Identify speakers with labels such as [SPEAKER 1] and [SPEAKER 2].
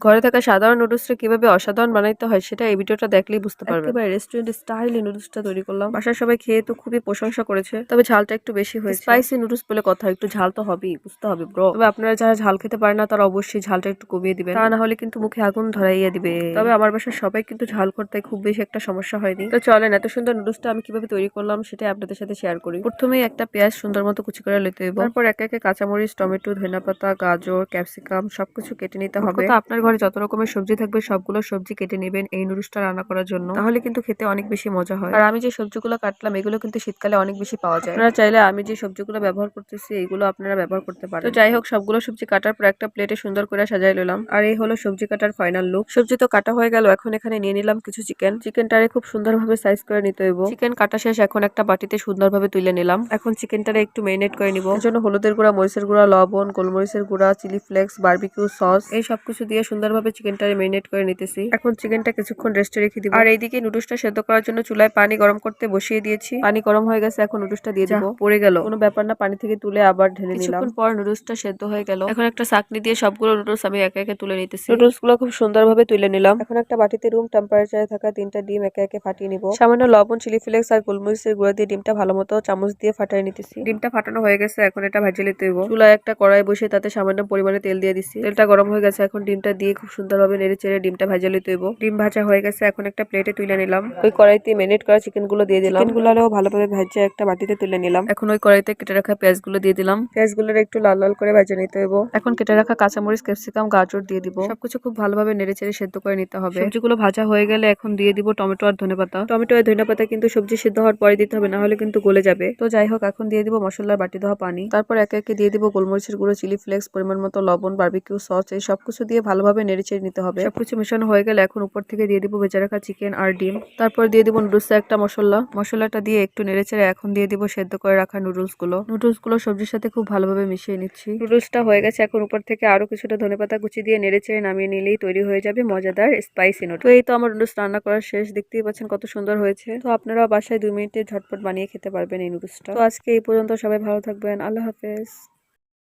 [SPEAKER 1] ঘরে থাকা সাধারণ নুডলসটা কিভাবে অসাধারণ বানাইতে হয় সেটা এই ভিডিওটা দেখলেই বুঝতে পারবেন। একেবারে রেস্টুরেন্ট স্টাইলে নুডলসটা তৈরি করলাম। বাসার সবাই খেয়ে তো খুবই প্রশংসা করেছে, তবে ঝালটা একটু বেশি হয়েছে। স্পাইসি নুডলস বলে কথা, একটু ঝাল তো হবেই, বুঝতে হবে ব্রো। তবে আপনারা যারা ঝাল খেতে পারেন না তারা অবশ্যই ঝালটা একটু কমিয়ে দিবেন, তা না হলে কিন্তু মুখে আগুন ধরাইয়া দিবে। তবে আমার বাসার সবাই কিন্তু ঝাল করতে খুব বেশি একটা সমস্যা হয়নি। তো চলেন এত সুন্দর নুডলসটা আমি কিভাবে তৈরি করলাম সেটাই আপনাদের সাথে শেয়ার করি। প্রথমেই একটা পেঁয়াজ সুন্দর মতো কুচি করে নিতে হবে, তারপর একে একে কাঁচামরিচ, টমেটো, ধনেপাতা, গাজর, ক্যাপসিকাম সবকিছু কেটে নিতে হবে। তো আপনার ঘরে যত রকমের সবজি থাকবে সবগুলো সবজি কেটে নেবেন এই নুডলসটা রান্না করার জন্য, তাহলে কিন্তু খেতে অনেক বেশি মজা হয়। আর আমি যে সবজিগুলো কাটলাম এগুলো কিন্তু শীতকালে অনেক বেশি পাওয়া যায়, আপনারা চাইলে আমি যে সবজিগুলো ব্যবহার করতেছি এগুলো আপনারা ব্যবহার করতে পারেন। তো যাই হোক, সবগুলো সবজি কাটার পর একটা প্লেটে সুন্দর করে সাজাই নিলাম। আর এই হলো সবজি কাটার ফাইনাল লুক। সবজি তো কাটা হয়ে গেল, এখন এখানে নিয়ে নিলাম কিছু চিকেন। চিকেনটারে খুব সুন্দরভাবে সাইজ করে নিতে হইব। চিকেন কাটা শেষ, এখন একটা বাটিতে সুন্দরভাবে তুলে নিলাম। এখন চিকেনটারে একটু মেরিনেট করে নিব। এর জন্য হলুদের গুঁড়া, মরিচের গুঁড়া, লবণ, গোলমরিচের গুঁড়া, চিলি ফ্লেক্স, বারবিকিউ সস এই সবকিছু দিয়ে সুন্দরভাবে চিকেনটারে মেরিনেট করে নিতেছি। এখন চিকেনটা কিছুক্ষণ রেস্টে রেখে দিব। আর এইদিকে নুডলসটা সেদ্ধ করার জন্য চুলায় পানি গরম করতে বসিয়ে দিয়েছি। পানি গরম হয়ে গেছে, এখন নুডলসটা দিয়ে দিব। পড়ে গেল, কোনো ব্যাপার না, পানি থেকে তুলে আবার ঢেলে নিলাম। কিছুক্ষণ পর নুডলসটা সেদ্ধ হয়ে গেল। এখন একটা ছাঁকনি দিয়ে সবগুলো নুডলস আমি একে একে তুলে নিতেছি। নুডলস গুলো খুব সুন্দরভাবে তুলে নিলাম। এখন একটা বাটিতে রুম টেম্পারেচারে থাকা 3টা ডিম একে একে ফাটিয়ে নিব। সামান্য লবণ, চিলি ফ্লেক্স আর গোলমরিচের গুঁড়া দিয়ে ডিমটা ভালো মতো চামচ দিয়ে ফাটিয়ে নিতেছি। ডিমটা ফাটানো হয়ে গেছে, এখন এটা ভেজে নিতে হইব। চুলায় একটা কড়াই বসে তাতে সামান্য পরিমাণে তেল দিয়ে দিছি। তেলটা গরম হয়ে গেছে, এখন ডিমটা দিয়ে খুব সুন্দরভাবে নেড়ে চেড়ে ডিমটা ভেজে নিতে হইব। ডিম ভাজা হয়ে গেছে, এখন একটা প্লেটে তুলে নিলাম। ওই কড়াইতে মেরিনেট করা চিকেন গুলো দিয়ে দিলাম। চিকেন গুলো ভালোভাবে ভেজে একটা বাটিতে তুলে নিলাম। এখন ওই কড়াইতে কেটে রাখা পেঁয়াজ গুলো দিয়ে দিলাম। পেঁয়াজ গুলোর একটু লাল লাল করে ভেজে নিতে হইব। এখন কেটে রাখা কাঁচামরিচ, ক্যাপসিকাম, গাজর দিয়ে দিব। সবকিছু খুব ভালোভাবে নেড়ে চেড়ে সেদ্ধ করে নিতে হবে। সবজিগুলো ভাজা হয়ে গেলে এখন দিয়ে দিব টমেটো আর ধনেপাতা। টমেটো আর ধনেপাতা কিন্তু সবজি সিদ্ধ হওয়ার পরে দিতে হবে, না হলে কিন্তু গলে যাবে। তো যাই হোক, এখন দিয়ে দিব মশলার বাটি ধোয়া পানি। তারপর একে একে দিয়ে দিব গোলমরিচের গুঁড়ো, চিলি ফ্লেক্স, পরিমাণ মতো লবণ, বারবিকিউ সস এই সবকিছু দিয়ে ভালোভাবে নেড়ে চেড়ে নিতে হবে। সবকিছু মেশানো হয়ে গেলে এখন উপর থেকে দিয়ে দিব ভেজে রাখা চিকেন আর ডিম। তারপর দিয়ে দিব নুডলসের একটা মশলাটা দিয়ে একটু নেড়ে চেড়ে এখন দিয়ে দিব সেদ্ধ করে রাখা নুডলস গুলো সবজির সাথে খুব ভালোভাবে মিশিয়ে নিচ্ছি। নুডলসটা হয়ে গেছে, এখন উপর থেকে আরো কিছুটা ধনেপাতা কুচি দিয়ে নেড়ে চেড়ে নামিয়ে নিলেই তৈরি হয়ে যাবে মজাদার স্পাইসি নুডলস। তো এই তো আমার নুডলস রান্না করার শেষ, দেখতেই পাচ্ছেন কত সুন্দর হয়েছে। তো আপনারা বাসায় 2 মিনিটে ঝটপট বানিয়ে খেতে পারবেন এই নুডলসটা। তো আজকে এই পর্যন্ত, সবাই ভালো থাকবেন, আল্লাহ হাফেজ।